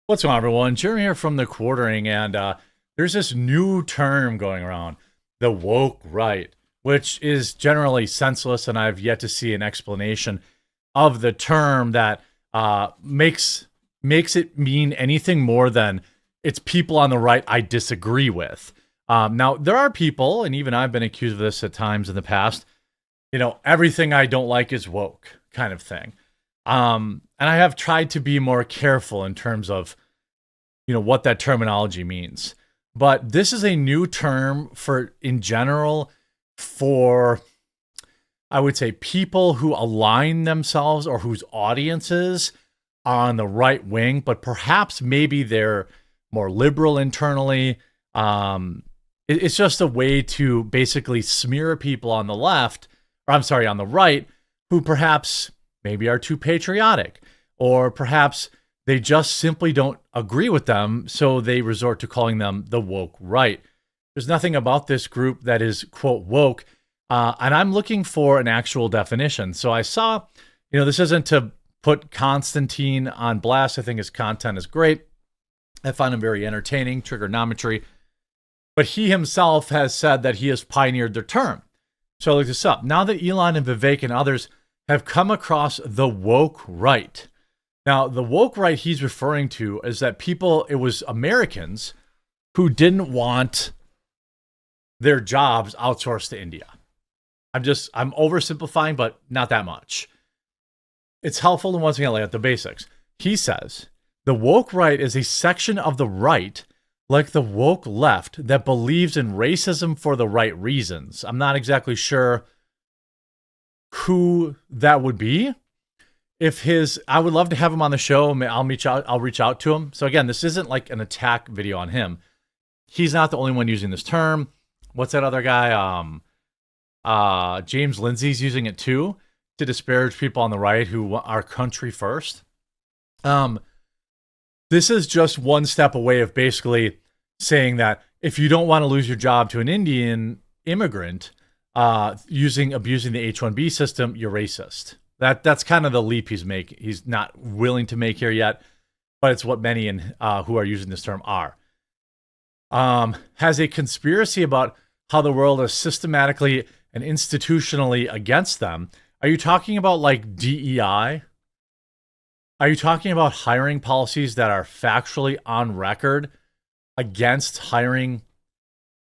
What's going on, everyone? Jeremy here from the Quartering, and there's this new term going around, the woke right, which is generally senseless, and I've yet to see an explanation of the term that makes it mean anything more than it's people on the right I disagree with. Now, there are people, and even I've been accused of this at times in the past, everything I don't like is woke kind of thing. And I have tried to be more careful in terms of, what that terminology means. But this is a new term in general, for, I would say, people who align themselves or whose audiences are on the right wing, but perhaps maybe they're more liberal internally. It's just a way to basically smear people on the left, or I'm sorry, on the right, who perhaps maybe are too patriotic, or perhaps they just simply don't agree with them, so they resort to calling them the woke right. There's nothing about this group that is, quote, woke, and I'm looking for an actual definition. So I saw, this isn't to put Constantine on blast. I think his content is great. I find him very entertaining, Triggernometry. But he himself has said that he has pioneered the term. So I looked this up. Now that Elon and Vivek and others have come across the woke right. Now, the woke right he's referring to is that it was Americans who didn't want their jobs outsourced to India. I'm oversimplifying, but not that much. It's helpful to once again lay out the basics. He says, the woke right is a section of the right, like the woke left, that believes in racism for the right reasons. I'm not exactly sure who that would be. I would love to have him on the show. I'll reach out to him. So again, this isn't like an attack video on him. He's not the only one using this term. What's that other guy? James Lindsay's using it too, to disparage people on the right who are country first. This is just one step away of basically saying that if you don't want to lose your job to an Indian immigrant, abusing the H-1B system, you're racist. That's kind of the leap he's not willing to make here yet, but it's what many who are using this term are. Has a conspiracy about how the world is systematically and institutionally against them. Are you talking about like DEI? Are you talking about hiring policies that are factually on record against hiring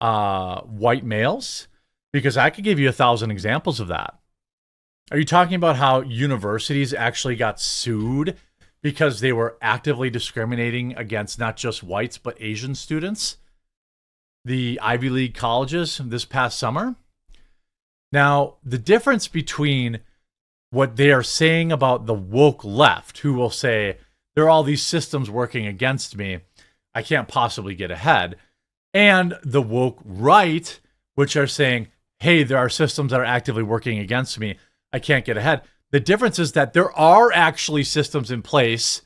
white males? Because I could give you 1,000 examples of that. Are you talking about how universities actually got sued because they were actively discriminating against not just whites, but Asian students? The Ivy League colleges this past summer? Now, the difference between what they are saying about the woke left, who will say, there are all these systems working against me, I can't possibly get ahead, and the woke right, which are saying, hey, there are systems that are actively working against me, I can't get ahead. The difference is that there are actually systems in place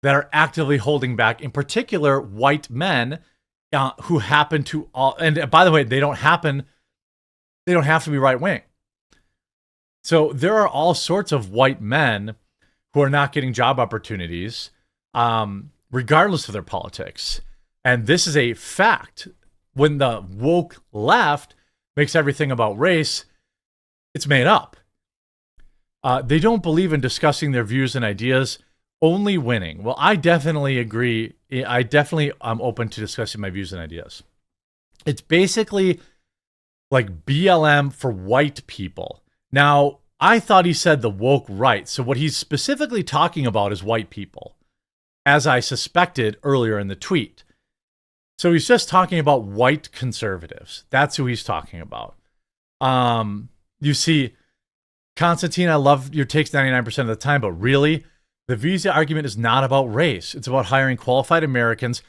that are actively holding back, in particular, white men who happen to and by the way, they don't have to be right wing. So there are all sorts of white men who are not getting job opportunities, regardless of their politics. And this is a fact. When the woke left makes everything about race, it's made up. They don't believe in discussing their views and ideas, only winning. Well, I definitely agree. I'm open to discussing my views and ideas. It's basically like BLM for white people. Now, I thought he said the woke right. So what he's specifically talking about is white people, as I suspected earlier in the tweet. So he's just talking about white conservatives. That's who he's talking about. You see, Constantine, I love your takes 99% of the time, but really, the visa argument is not about race. It's about hiring qualified Americans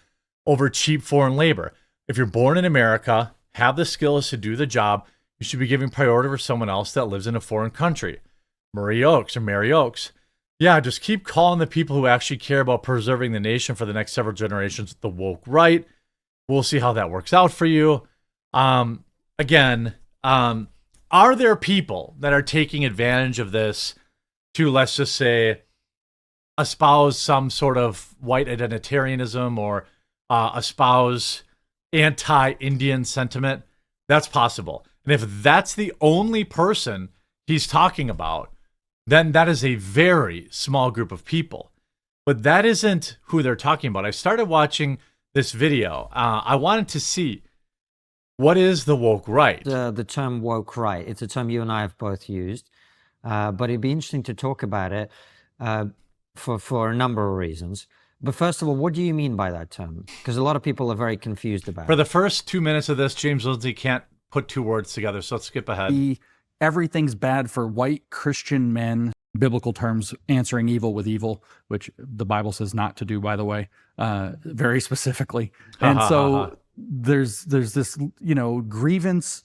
over cheap foreign labor. If you're born in America, have the skills to do the job, you should be giving priority over someone else that lives in a foreign country. Mary Oakes. Yeah, just keep calling the people who actually care about preserving the nation for the next several generations the woke right. We'll see how that works out for you. Again, are there people that are taking advantage of this to, let's just say, espouse some sort of white identitarianism or espouse anti-Indian sentiment. That's possible. And if that's the only person he's talking about, then that is a very small group of people. But that isn't who they're talking about. I started watching this video. I wanted to see, what is the woke right? The term woke right, it's a term you and I have both used, but it'd be interesting to talk about it for a number of reasons. But first of all, what do you mean by that term? Because a lot of people are very confused about it. For the first 2 minutes of this, James Lindsay can't put two words together, so let's skip ahead. Everything's bad for white Christian men, biblical terms, answering evil with evil, which the Bible says not to do, by the way, very specifically. And so there's this, grievance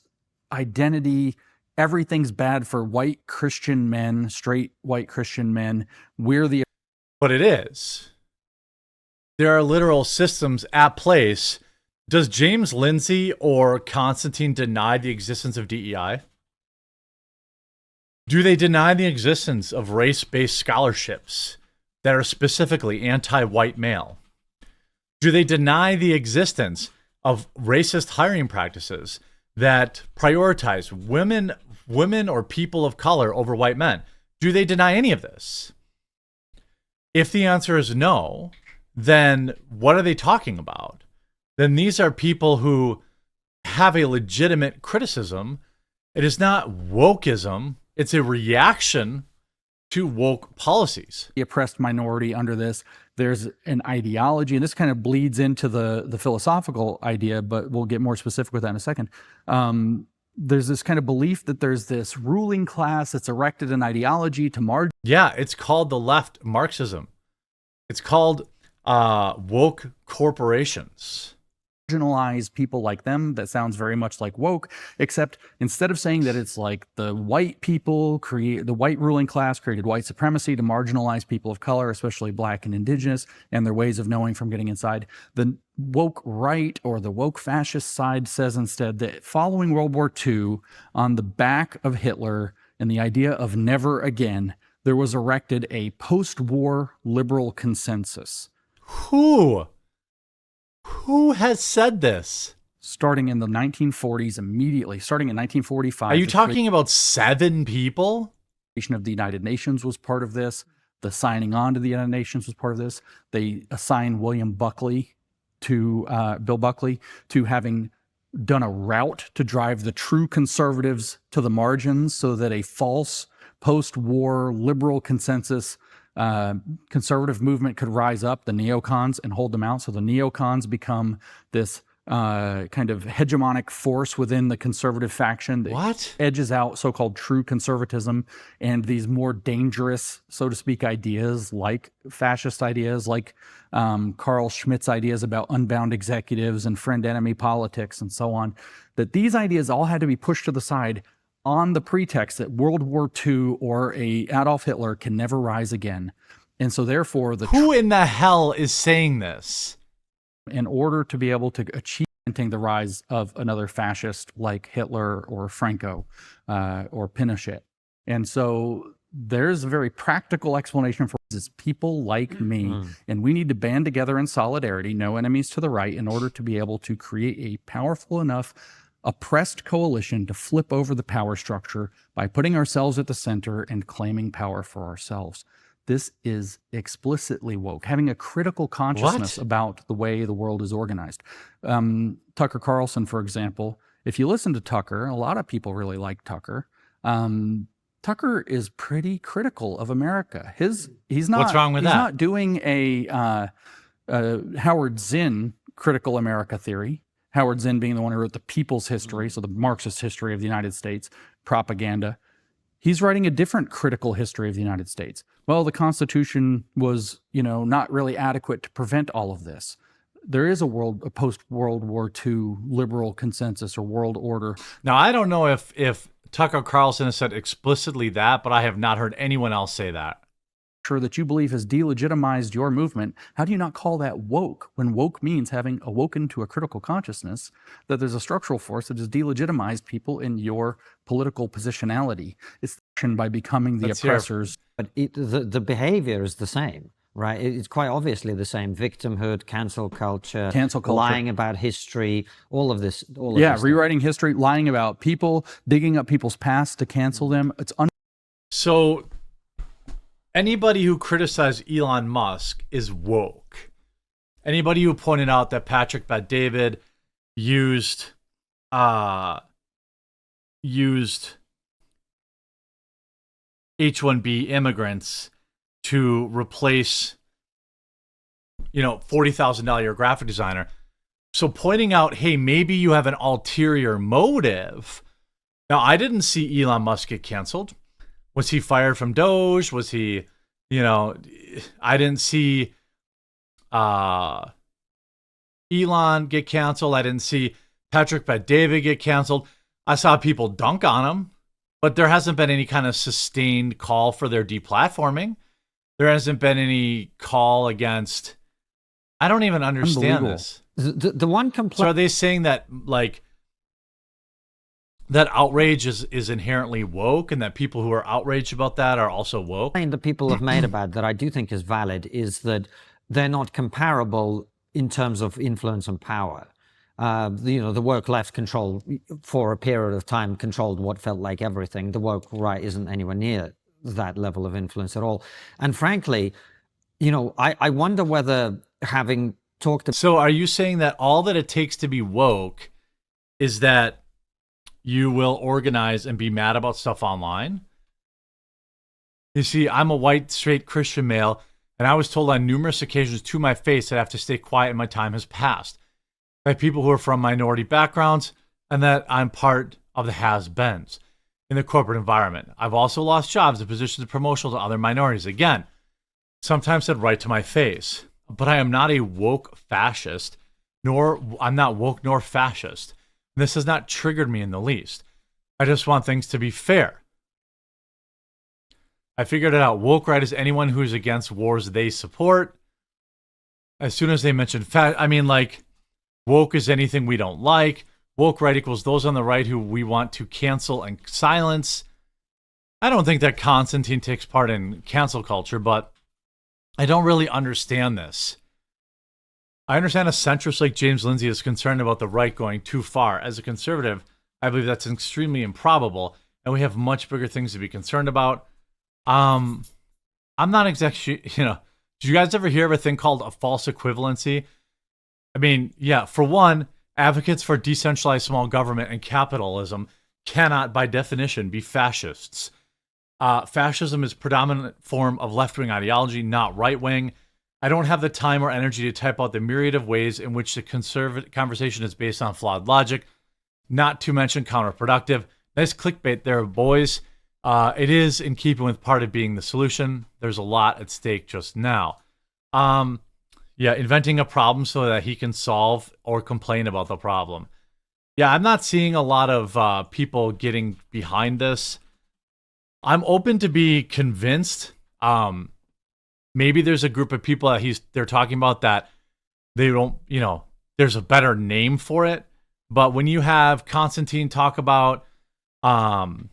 identity. Everything's bad for white Christian men, straight white Christian men. But it is. There are literal systems at place. Does James Lindsay or Constantine deny the existence of DEI? Do they deny the existence of race-based scholarships that are specifically anti-white male? Do they deny the existence of racist hiring practices that prioritize women or people of color over white men? Do they deny any of this? If the answer is no, then what are they talking about? Then these are people who have a legitimate criticism. It is not wokeism. It's a reaction to woke policies. The oppressed minority under this. There's an ideology, and this kind of bleeds into the philosophical idea, but we'll get more specific with that in a second. There's this kind of belief that there's this ruling class that's erected an ideology to Yeah, it's called the left Marxism. It's called woke corporations. Marginalize people like them. That sounds very much like woke, except instead of saying that it's like the white people the white ruling class created white supremacy to marginalize people of color, especially black and indigenous, and their ways of knowing from getting inside. The woke right or the woke fascist side says instead that following World War II, on the back of Hitler and the idea of never again, there was erected a post-war liberal consensus. Who has said this? Starting in the 1940s, immediately, starting in 1945. Are you talking about 7 people? Of the United Nations was part of this. The signing on to the United Nations was part of this. They assigned Bill Buckley, to having done a route to drive the true conservatives to the margins so that a false post-war liberal consensus conservative movement could rise up, the neocons, and hold them out. So the neocons become this kind of hegemonic force within the conservative faction that edges out so-called true conservatism and these more dangerous, so to speak, ideas like fascist ideas, like Carl Schmitt's ideas about unbound executives and friend-enemy politics and so on, that these ideas all had to be pushed to the side on the pretext that World War II or a Adolf Hitler can never rise again. And so therefore who in the hell is saying this? In order to be able to achieve the rise of another fascist like Hitler or Franco or Pinochet. And so there's a very practical explanation for this. People like me, and we need to band together in solidarity, no enemies to the right, in order to be able to create a powerful enough oppressed coalition to flip over the power structure by putting ourselves at the center and claiming power for ourselves. This is explicitly woke, having a critical consciousness about the way the world is organized. Tucker Carlson, for example, if you listen to Tucker, a lot of people really like Tucker. Tucker is pretty critical of America. He's not. What's wrong with that? He's not doing a Howard Zinn critical America theory. Howard Zinn being the one who wrote the People's History, so the Marxist history of the United States, propaganda. He's writing a different critical history of the United States. Well, the Constitution was, not really adequate to prevent all of this. There is a post-World War II liberal consensus or world order. Now, I don't know if Tucker Carlson has said explicitly that, but I have not heard anyone else say that. That you believe has delegitimized your movement, how do you not call that woke, when woke means having awoken to a critical consciousness that there's a structural force that has delegitimized people in your political positionality? It's by becoming the oppressors. But the behavior is the same. right? It's quite obviously the same: victimhood, cancel culture, Cancel culture. lying about history, all of this. Rewriting history, lying about people, digging up people's past to cancel them. It's So anybody who criticized Elon Musk is woke. Anybody who pointed out that Patrick Bet-David used H-1B immigrants to replace, $40,000 graphic designer. So pointing out, hey, maybe you have an ulterior motive. Now, I didn't see Elon Musk get canceled. Was he fired from Doge? Was he, I didn't see Elon get canceled. I didn't see Patrick Bet-David get canceled. I saw people dunk on him, but there hasn't been any kind of sustained call for their deplatforming. There hasn't been any call against. I don't even understand this. The one complaint. So are they saying that that outrage is inherently woke, and that people who are outraged about that are also woke? The complaint that people have made about that I do think is valid is that they're not comparable in terms of influence and power. The woke left control for a period of time, controlled what felt like everything. The woke right isn't anywhere near that level of influence at all. And frankly, I wonder whether, having talked. So are you saying that all that it takes to be woke is that you will organize and be mad about stuff online? You see, I'm a white, straight Christian male, and I was told on numerous occasions to my face that I have to stay quiet and my time has passed by people who are from minority backgrounds, and that I'm part of the has-beens in the corporate environment. I've also lost jobs and positions of promotion to other minorities. Again, sometimes said right to my face. But I am not a woke fascist, nor I'm not woke nor fascist. This has not triggered me in the least. I just want things to be fair. I figured it out. Woke right is anyone who's against wars they support. As soon as they mention woke is anything we don't like. Woke right equals those on the right who we want to cancel and silence. I don't think that Constantine takes part in cancel culture, but I don't really understand this. I understand a centrist like James Lindsay is concerned about the right going too far. As a conservative, I believe that's extremely improbable, and we have much bigger things to be concerned about. I'm not exactly, did you guys ever hear of a thing called a false equivalency? I mean, yeah, for one, advocates for decentralized small government and capitalism cannot, by definition, be fascists. Fascism is a predominant form of left-wing ideology, not right-wing. I don't have the time or energy to type out the myriad of ways in which the conservative conversation is based on flawed logic, not to mention counterproductive. Nice clickbait there, boys. It is in keeping with part of being the solution. There's a lot at stake just now. Inventing a problem so that he can solve or complain about the problem. Yeah, I'm not seeing a lot of people getting behind this. I'm open to be convinced. Maybe there's a group of people that they're talking about that they don't, there's a better name for it. But when you have Constantine talk about, the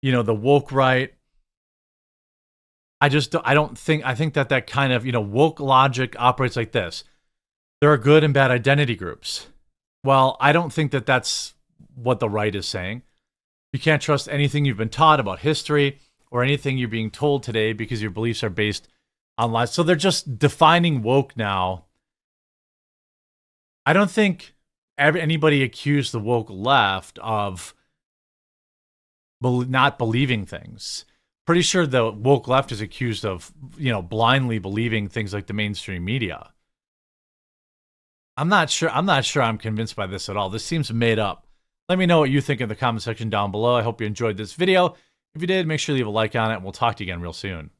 woke right, I think that kind of, woke logic operates like this. There are good and bad identity groups. Well, I don't think that that's what the right is saying. You can't trust anything you've been taught about history or anything you're being told today because your beliefs are based on lies. So they're just defining woke now. I don't think anybody accused the woke left of not believing things. Pretty sure the woke left is accused of, blindly believing things like the mainstream media. I'm not sure I'm convinced by this at all. This seems made up. Let me know what you think in the comment section down below. I hope you enjoyed this video. If you did, make sure you leave a like on it, and we'll talk to you again real soon.